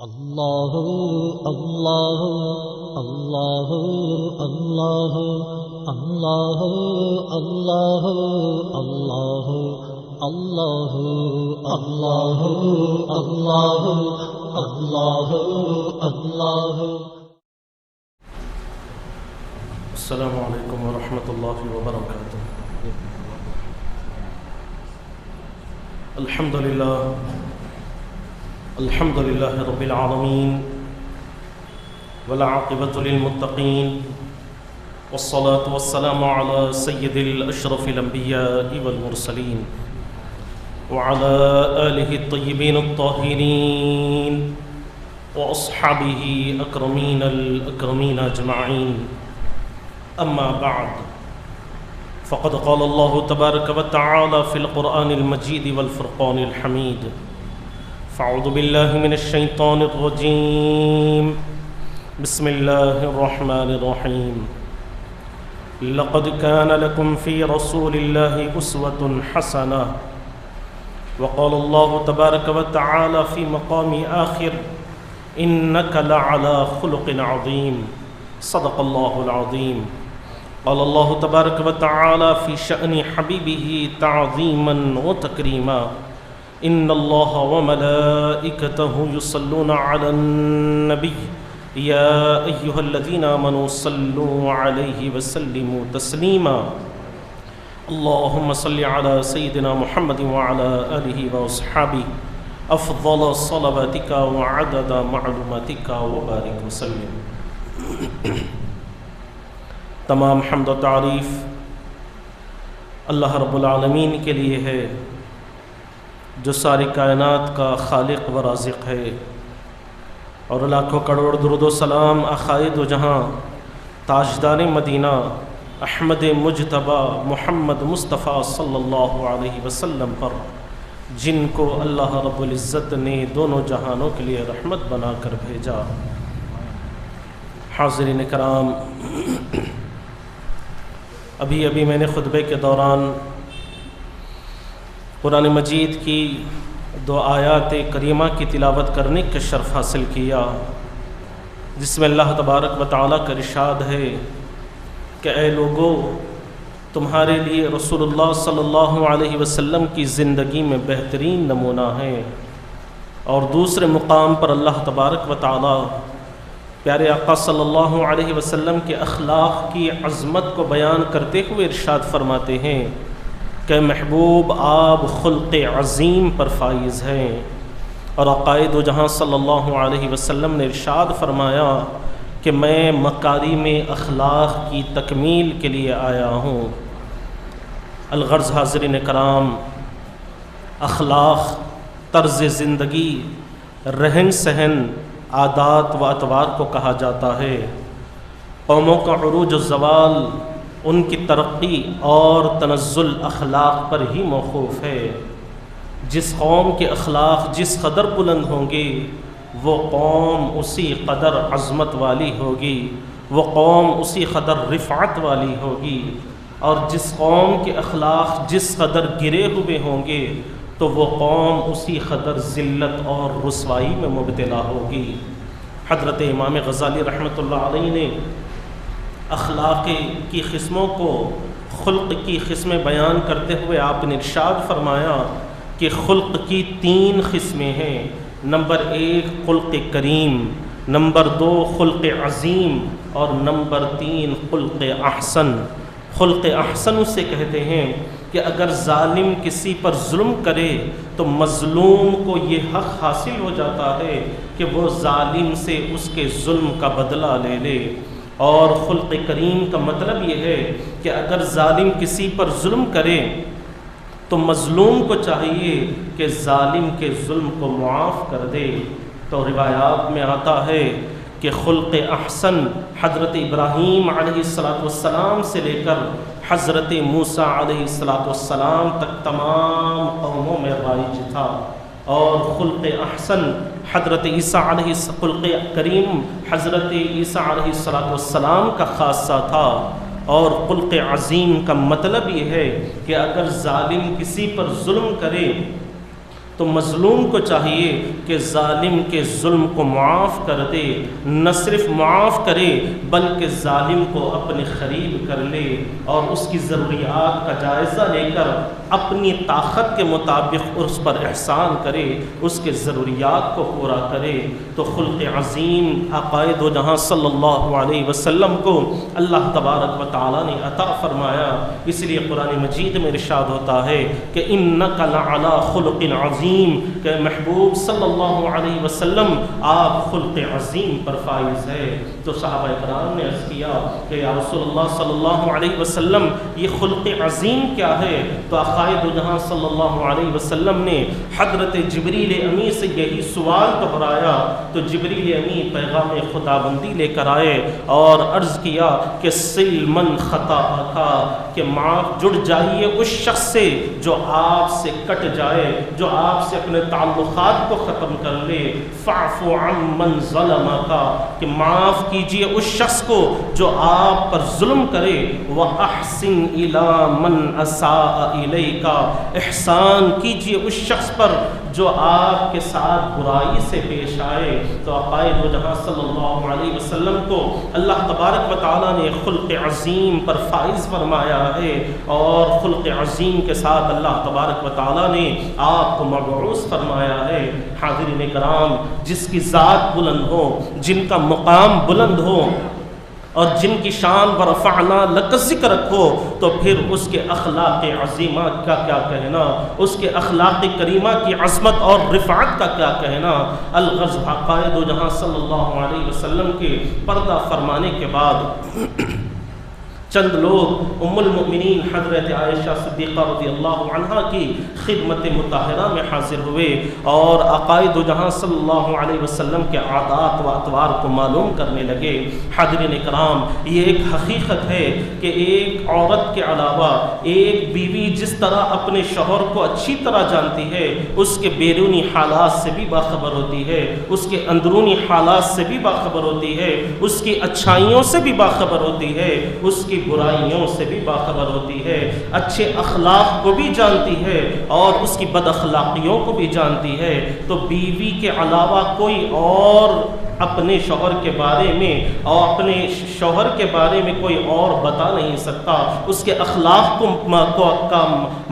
اللہ اللہ اللہ اللہ اللہ اللہ اللہ اللہ اللہ اللہ اللہ اللہ. السلام علیکم ورحمۃ اللہ وبرکاتہ. الحمد للہ رب العالمین والعاقبۃ للمتقین والصلاة والسلام علی سید الاشرف الانبیاء والمرسلین وعلى آلہ الطیبین الطاہرین واصحابہ اکرمین الاکرمین اجمعین. اما بعد فقد قال الله تبارك وتعالى في القرآن المجيد والفرقان الحميد. فاعوذ بالله من الشيطان الرجيم. بسم الله الرحمن الرحيم. لقد كان لكم في رسول الله أسوة حسنة. وقال الله تبارك وتعالى في مقام آخر إنك لعلى خلق عظيم. صدق الله العظيم. قال الله تبارك وتعالى في شأن حبيبه تعظيما وتكريما إن الله وملائكته يصلون على النبي يا أيها الذين آمنوا صلوا عليه وسلموا تسليما. اللهم صل على سيدنا محمد وعلى آله وأصحابه أفضل صلواتك وعدد معلوماتك وبارك وسلم. تمام حمد و تعریف اللہ رب العالمین کے لیے ہے جو ساری کائنات کا خالق و رازق ہے، اور لاکھوں کروڑ درود و سلام عقائد و جہاں تاجدار مدینہ احمد مجتبی محمد مصطفیٰ صلی اللہ علیہ وسلم پر، جن کو اللہ رب العزت نے دونوں جہانوں کے لیے رحمت بنا کر بھیجا. حاضرین کرام، ابھی میں نے خطبے کے دوران قرآن مجید کی 2 آیات کریمہ کی تلاوت کرنے کا شرف حاصل کیا، جس میں اللہ تبارک و تعالیٰ کا ارشاد ہے کہ اے لوگو، تمہارے لیے رسول اللہ صلی اللہ علیہ وسلم کی زندگی میں بہترین نمونہ ہے. اور دوسرے مقام پر اللہ تبارک و تعالیٰ پیارے آقا صلی اللہ علیہ وسلم کے اخلاق کی عظمت کو بیان کرتے ہوئے ارشاد فرماتے ہیں کہ محبوب آپ خلق عظیم پر فائز ہیں. اور عقائد و جہاں صلی اللہ علیہ وسلم نے ارشاد فرمایا کہ میں مکارم اخلاق کی تکمیل کے لیے آیا ہوں. الغرض حاضرین کرام، اخلاق طرز زندگی، رہن سہن، عادات و اطوار کو کہا جاتا ہے. قوموں کا عروج و زوال ان کی ترقی اور تنزل اخلاق پر ہی موقوف ہے. جس قوم کے اخلاق جس قدر بلند ہوں گے، وہ قوم اسی قدر عظمت والی ہوگی، وہ قوم اسی قدر رفعت والی ہوگی. اور جس قوم کے اخلاق جس قدر گرے ہوئے ہوں گے، تو وہ قوم اسی قدر ذلت اور رسوائی میں مبتلا ہوگی. حضرت امام غزالی رحمۃ اللہ علیہ نے اخلاق کی قسموں کو خلق کی قسمیں بیان کرتے ہوئے آپ نے ارشاد فرمایا کہ خلق کی 3 قسمیں ہیں. نمبر 1 خلق کریم، نمبر 2 خلق عظیم، اور نمبر 3 خلق احسن. خلق احسن اسے کہتے ہیں کہ اگر ظالم کسی پر ظلم کرے تو مظلوم کو یہ حق حاصل ہو جاتا ہے کہ وہ ظالم سے اس کے ظلم کا بدلہ لے لے. اور خلق کریم کا مطلب یہ ہے کہ اگر ظالم کسی پر ظلم کرے تو مظلوم کو چاہیے کہ ظالم کے ظلم کو معاف کر دے. تو روایات میں آتا ہے کہ خلق احسن حضرت ابراہیم علیہ السلام سے لے کر حضرت موسیٰ علیہ السلام تک تمام قوموں میں رائج تھا. اور خلق احسن حضرت عیسیٰ علیہ خلق کریم حضرت عیسیٰ علیہ السلام کا خاصہ تھا. اور خلق عظیم کا مطلب یہ ہے کہ اگر ظالم کسی پر ظلم کرے تو مظلوم کو چاہیے کہ ظالم کے ظلم کو معاف کر دے، نہ صرف معاف کرے بلکہ ظالم کو اپنے قریب کر لے اور اس کی ضروریات کا جائزہ لے کر اپنی طاقت کے مطابق اس پر احسان کرے، اس کے ضروریات کو پورا کرے۔ تو خلق عظیم آقائے دو جہاں صلی اللہ علیہ وسلم کو اللہ تبارک و تعالیٰ نے عطا فرمایا۔ اس لیے قرآن مجید میں ارشاد ہوتا ہے کہ اِنَّكَ لَعَلَىٰ خُلُقٍ عَظِيمٍ، کہ محبوب صلی اللہ علیہ وسلم آپ خلق عظیم پر فائز ہے۔ تو صحابہ کرام نے عرض کیا کہ یا رسول اللہ صلی اللہ علیہ وسلم یہ خلق عظیم کیا ہے؟ تو آقائے دو جہاں صلی اللہ علیہ وسلم نے حضرت جبریل امی سے یہی سوال دہرایا۔ تو جبریل امی پیغام خداوندی لے کر آئے اور عرض کیا کہ سل من خطاک، کہ معاف جڑ جائیے اس شخص سے جو آپ سے کٹ جائے، جو آپ سے اپنے تعلقات کو ختم کر لے۔ فاعف عن من ظلمک، کہ معاف کیجئے اس شخص کو جو آپ پر ظلم کرے۔ واحسن الی من اساء الیک، احسان کیجئے اس شخص پر جو آپ کے ساتھ برائی سے پیش آئے۔ تو آقائے دو جہاں صلی اللہ علیہ وسلم کو اللہ تبارک و تعالیٰ نے خلق عظیم پر فائز فرمایا ہے، اور خلق عظیم کے ساتھ اللہ تبارک و تعالیٰ نے آپ کو مبعوث فرمایا ہے۔ حاضرین کرام، جس کی ذات بلند ہو، جن کا مقام بلند ہو اور جن کی شان ورفعنا لک ذکر رکھو، تو پھر اس کے اخلاق عظیمہ کا کیا کہنا، اس کے اخلاق کریمہ کی عظمت اور رفعت کا کیا کہنا۔ الغرض آقائے دو جہاں صلی اللہ علیہ وسلم کے پردہ فرمانے کے بعد چند لوگ ام المؤمنین حضرت عائشہ صدیقہ رضی اللہ عنہا کی خدمت مطہرہ میں حاضر ہوئے اور آقائے دو جہاں صلی اللہ علیہ وسلم کے عادات و اطوار کو معلوم کرنے لگے۔ حاضرین کرام، یہ ایک حقیقت ہے کہ ایک عورت کے علاوہ ایک بیوی جس طرح اپنے شوہر کو اچھی طرح جانتی ہے، اس کے بیرونی حالات سے بھی باخبر ہوتی ہے، اس کے اندرونی حالات سے بھی باخبر ہوتی ہے، اس کی اچھائیوں سے بھی باخبر ہوتی ہے، اس کی برائیوں سے بھی باخبر ہوتی ہے، اچھے اخلاق کو بھی جانتی ہے اور اس کی بد اخلاقیوں کو بھی جانتی ہے۔ تو بیوی کے علاوہ کوئی اور اپنے شوہر کے بارے میں اور اپنے شوہر کے بارے میں کوئی اور بتا نہیں سکتا، اس کے اخلاق کا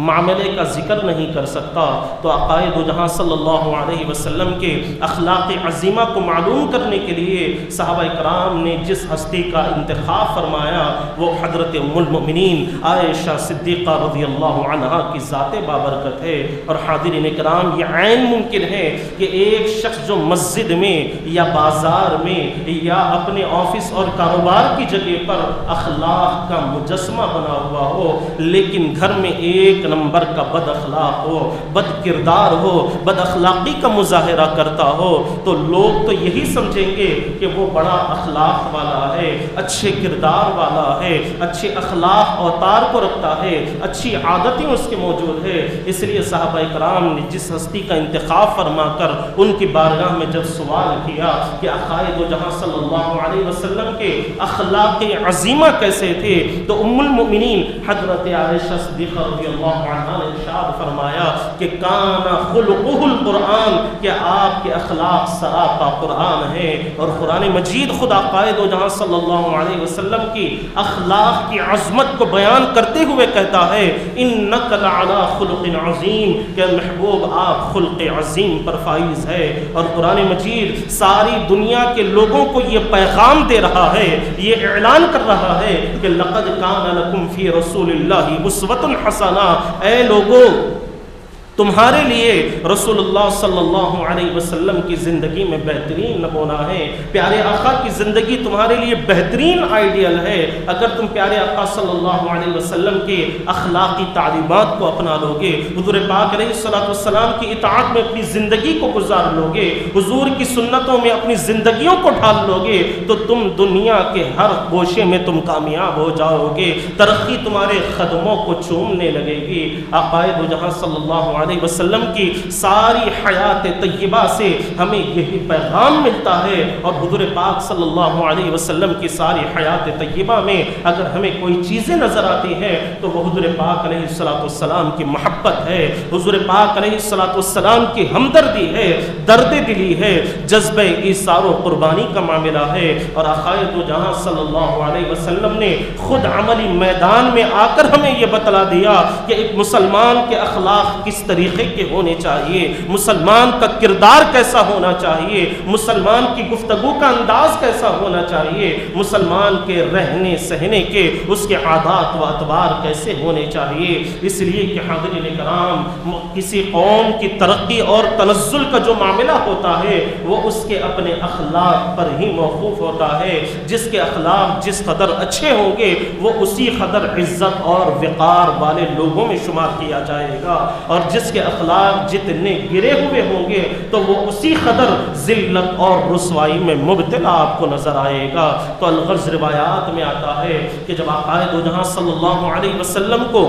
معاملے کا ذکر نہیں کر سکتا۔ تو آقائے دو جہاں صلی اللہ علیہ وسلم کے اخلاق عظیمہ کو معلوم کرنے کے لیے صحابہ کرام نے جس ہستی کا انتخاب فرمایا وہ حضرت ام المؤمنین عائشہ صدیقہ رضی اللہ عنہا کی ذات بابرکت ہے۔ اور حاضرین کرام، یہ عین ممکن ہے کہ ایک شخص جو مسجد میں یا بازار میں یا اپنے آفس اور کاروبار کی جگہ پر اخلاق کا مجسمہ بنا ہوا ہو، لیکن گھر میں ایک نمبر کا بد اخلاق ہو، بد کردار ہو، بد اخلاقی کا مظاہرہ کرتا ہو، تو لوگ تو یہی سمجھیں گے کہ وہ بڑا اخلاق والا ہے، اچھے کردار والا ہے، اچھے اخلاق اوتار کو رکھتا ہے، اچھی عادتیں اس کے موجود ہے۔ اس لیے صحابہ کرام نے جس ہستی کا انتخاب فرما کر ان کی بارگاہ میں جب سوال کیا کہ آقائے دو جہاں صلی اللہ علیہ وسلم کے اخلاق عظیمہ کیسے تھے، تو ام المؤمنین حضرت عائشہ صدیقہ رضی اللہ عنہا نے ارشاد فرمایا کہ کان خلقہ القرآن، کہ آپ کے اخلاق سراپا قرآن ہے۔ اور قرآن مجید خود آقائے دو جہاں صلی اللہ علیہ وسلم کی اخلاق کی عظمت کو بیان کرتے ہوئے کہتا ہے انک لعلی خلق عظیم، کہ محبوب آپ خلق عظیم پر فائز ہے۔ اور قرآن مجید ساری دنیا کے لوگوں کو یہ پیغام دے رہا ہے، یہ اعلان کر رہا ہے کہ لقد کان لکم فی رسول اللہ اسوۃ حسنہ، اے لوگوں تمہارے لیے رسول اللہ صلی اللہ علیہ وسلم کی زندگی میں بہترین نمونہ ہے۔ پیارے آقا کی زندگی تمہارے لیے بہترین آئیڈیل ہے۔ اگر تم پیارے آقا صلی اللہ علیہ وسلم کے اخلاقی تعلیمات کو اپنا لو گے، حضور پاک علیہ الصلوۃ والسلام کی اطاعت میں اپنی زندگی کو گزار لو گے، حضور کی سنتوں میں اپنی زندگیوں کو ڈھال لو گے، تو تم دنیا کے ہر گوشے میں تم کامیاب ہو جاؤ گے، ترقی تمہارے قدموں کو چومنے لگے گی۔ آقائے دو جہاں صلی اللہ علیہ وسلم کی ساری حیات طیبہ سے ہمیں یہی پیغام ملتا ہے، اور حضور پاک صلی اللہ علیہ وسلم کی ساری حیات طیبہ میں اگر ہمیں کوئی چیزیں نظر آتی ہیں تو وہ حضور پاک علیہ السلام کی محبت ہے، حضور پاک علیہ السلام کی ہمدردی ہے، درد دلی ہے، جذبہ ایثار و قربانی کا معاملہ ہے۔ اور آقائے دو جہاں صلی اللہ علیہ وسلم نے خود عملی میدان میں آ کر ہمیں یہ بتلا دیا کہ ایک مسلمان کے اخلاق کس طریقے کے ہونے چاہیے، مسلمان کا کردار کیسا ہونا چاہیے، مسلمان کی گفتگو کا انداز کیسا ہونا چاہیے، مسلمان کے رہنے سہنے کے اس کے عادات و اطوار کیسے ہونے چاہیے۔ اس لیے کہ حاضرین کرام، کسی قوم کی ترقی اور تنزل کا جو معاملہ ہوتا ہے وہ اس کے اپنے اخلاق پر ہی موقوف ہوتا ہے۔ جس کے اخلاق جس قدر اچھے ہوں گے وہ اسی قدر عزت اور وقار والے لوگوں میں شمار کیا جائے گا، اور جس کے اخلاق جتنے گرے ہوئے ہوں گے تو وہ اسی قدر ذلت اور رسوائی میں مبتلا آپ کو نظر آئے گا۔ تو الغرض روایات میں آتا ہے کہ جب آقا دو جہاں صلی اللہ علیہ وسلم کو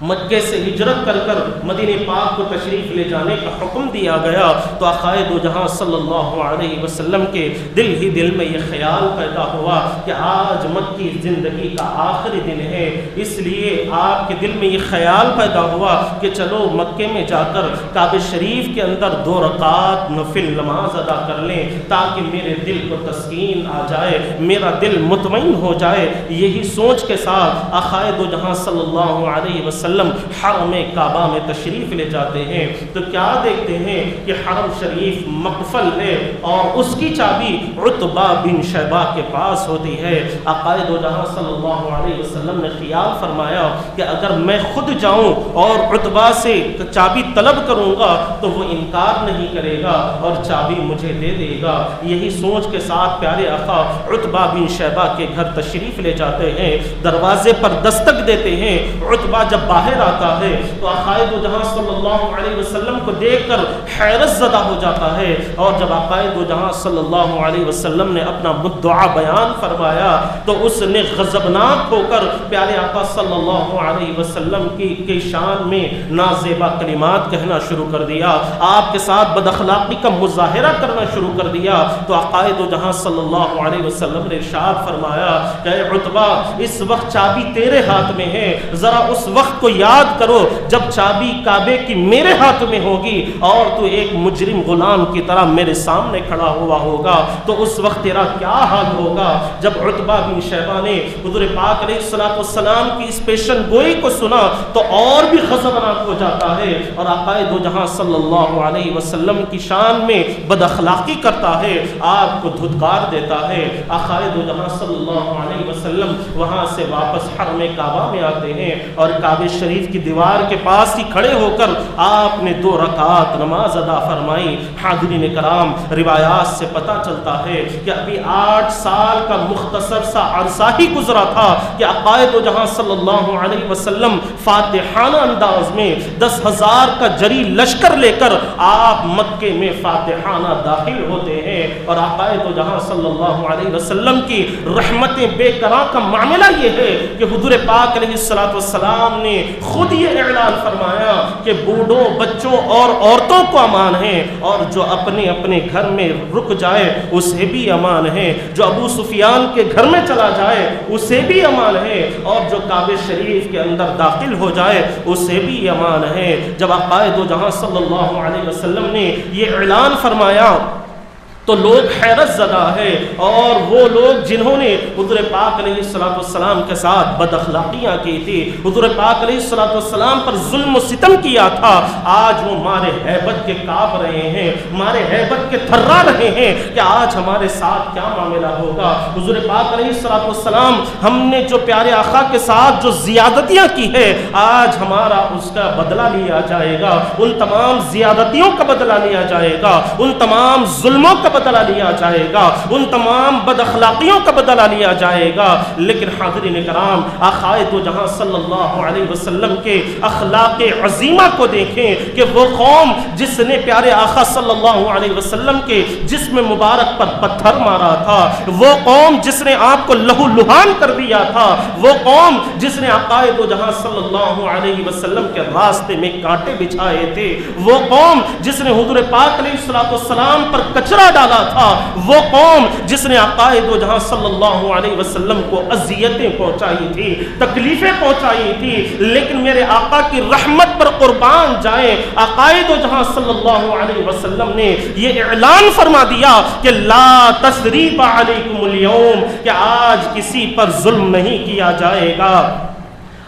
مکے سے ہجرت کر کر مدینہ پاک کو تشریف لے جانے کا حکم دیا گیا تو آقا دو جہاں صلی اللہ علیہ وسلم کے دل ہی دل میں یہ خیال پیدا ہوا کہ آج مکی زندگی کا آخری دن ہے، اس لیے آپ کے دل میں یہ خیال پیدا ہوا کہ چلو مکے میں جا کر کعبہ شریف کے اندر 2 رکعت نفل نماز ادا کر لیں تاکہ میرے دل کو تسکین آ جائے، میرا دل مطمئن ہو جائے۔ یہی سوچ کے ساتھ آقا دو جہاں صلی اللہ علیہ وسلم حرم کعبہ میں تشریف لے جاتے ہیں تو کیا دیکھتے ہیں کہ حرم شریف مقفل ہے اور اس کی چابی عتبہ بن شیبہ کے پاس ہوتی ہے۔ آقا دو جہاں صلی اللہ علیہ وسلم نے خیال فرمایا کہ اگر میں خود جاؤں اور عتبہ سے چابی طلب کروں گا تو وہ انکار نہیں کرے گا اور چابی مجھے دے دے گا۔ یہی سوچ کے ساتھ پیارے آقا عتبہ بن شیبہ کے گھر تشریف لے جاتے ہیں، دروازے پر دستک دیتے ہیں۔ عتبہ جب باہر آتا ہے تو آقا دو جہاں صلی اللہ علیہ وسلم کو دیکھ کر حیرت زدہ ہو جاتا ہے، اور جب آقا دو جہاں صلی اللہ علیہ وسلم نے اپنا مدعا بیان فرمایا تو اس نے غضبناک ہو کر پیارے آقا صلی اللہ علیہ وسلم کی شان میں نازیبا کلمات کہنا شروع کر دیا، آپ کے ساتھ بد اخلاقی کا مظاہرہ کرنا شروع کر دیا۔ تو آقا دو جہاں صلی اللہ علیہ وسلم نے ارشاد فرمایا کہ اے عتبہ، اس وقت چابی تیرے ہاتھ میں ہے، ذرا اس وقت کو یاد کرو جب چابی کعبے کی میرے ہاتھ میں ہوگی اور تو ایک مجرم غلام کی طرح میرے سامنے کھڑا ہوا ہوگا تو اس وقت تیرا کیا حال ہوگا۔ جب عتبہ بن شیبہ نے حضور پاک علیہ السلام کی اس پیشن گوئی کو سنا تو اور بھی غضبناک ہو جاتا ہے اور آقا دو جہاں صلی اللہ علیہ وسلم کی شان میں بد اخلاقی کرتا ہے، آپ کو دھتکار دیتا ہے۔ آقا دو جہاں صلی اللہ علیہ وسلم وہاں سے واپس حرم کعبہ میں آتے ہیں اور کعبہ شریف کی دیوار کے پاس ہی کھڑے ہو کر آپ نے 2 رکعت نماز ادا فرمائی۔ حاضرین کرام، روایات سے پتہ چلتا ہے کہ ابھی 8 سال کا مختصر سا عرصہ ہی گزرا تھا کہ آقا دو جہاں صلی اللہ علیہ وسلم فاتحانہ انداز میں 10,000 کا جری لشکر لے کر آپ مکے میں فاتحانہ داخل ہوتے ہیں، اور آقا دو جہاں صلی اللہ علیہ وسلم کی رحمتیں بے کرا کا معاملہ یہ ہے کہ حضور پاک علیہ السلام نے خود یہ اعلان فرمایا کہ بوڑھوں، بچوں اور عورتوں کو امان ہے، اور جو اپنے اپنے گھر میں رک جائے اسے بھی امان ہے، جو ابو سفیان کے گھر میں چلا جائے اسے بھی امان ہے، اور جو کعبہ شریف کے اندر داخل ہو جائے اسے بھی امان ہے۔ جب آقا دو جہاں صلی اللہ علیہ وسلم نے یہ اعلان فرمایا تو لوگ حیرت زدہ ہے، اور وہ لوگ جنہوں نے حضور پاک علیہ السلام کے ساتھ بد اخلاقیاں کی تھی، حضور پاک علیہ السلام پر ظلم و ستم کیا تھا، آج وہ مارے ہیبت کے کانپ رہے ہیں، مارے ہیبت کے تھرا رہے ہیں کہ آج ہمارے ساتھ کیا معاملہ ہوگا۔ حضور پاک علیہ السلام، ہم نے جو پیارے آقا کے ساتھ جو زیادتیاں کی ہے آج ہمارا اس کا بدلہ لیا جائے گا، ان تمام زیادتیوں کا بدلہ لیا جائے گا، ان تمام ظلموں کا بدلہ لیا جائے گا، ان تمام بد اخلاقیوں کا بدلہ لیا جائے گا۔ لیکن حاضرین کرام، آقا دو جہاں صلی اللہ علیہ وسلم کے اخلاق عظیمہ کو دیکھیں کہ وہ قوم جس نے پیارے آقا صلی اللہ علیہ وسلم کے جسم مبارک پر پتھر مارا تھا، وہ قوم جس نے آپ کو لہو لہان کر دیا تھا، وہ قوم جس نے آقا دو جہاں صلی اللہ علیہ وسلم کے راستے میں کانٹے بچھائے تھے، وہ قوم جس نے حضور پاک علیہ السلام پر کچرا ڈالا تھا، وہ قوم جس نے آقا دو جہاں صلی اللہ علیہ وسلم کو اذیتیں پہنچائی تھی، تکلیفیں پہنچائی تھی، لیکن میرے آقا کی رحمت پر قربان جائیں، آقا دو جہاں صلی اللہ علیہ وسلم نے یہ اعلان فرما دیا کہ لا تثریب علیکم اليوم، کہ آج کسی پر ظلم نہیں کیا جائے گا،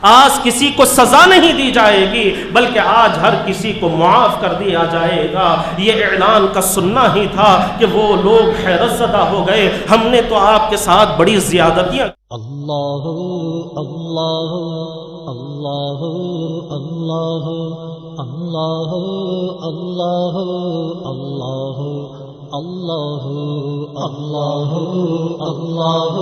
آج کسی کو سزا نہیں دی جائے گی، بلکہ آج ہر کسی کو معاف کر دیا جائے گا۔ یہ اعلان کا سننا ہی تھا کہ وہ لوگ حیرت زدہ ہو گئے، ہم نے تو آپ کے ساتھ بڑی زیادتیاں۔ اللہ اللہ اللہ اللہ اللہ اللہ اللہ اللہ اللہ اللہ